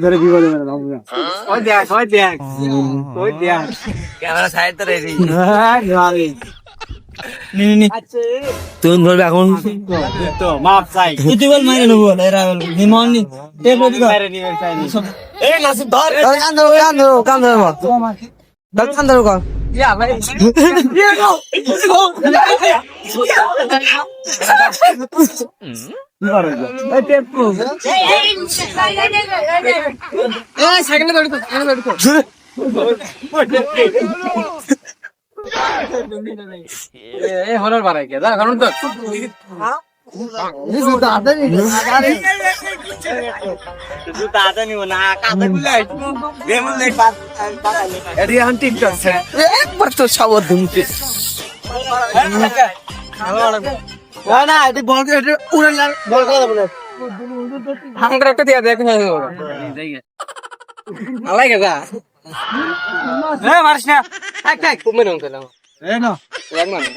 ধরে বিপদে মেরে দাও। ক্যামেরা সাইড তো রেডি তুই ধরবে এখন তো মাপ চাই। তুই বল মাইরে নেবো এরা বিমান এই নাসিব ধর কান ধরো কান ধরো কান ধরো কান হনার বাড়াই কে কারণ তো একবার তো সাবর ধুমতে না এটি বল উড়ে বল করা যাবে না হাঙ্গার একটা দিয়া দেখ আলাই গেছা মারিস না খুব মেনে এই না এক মানে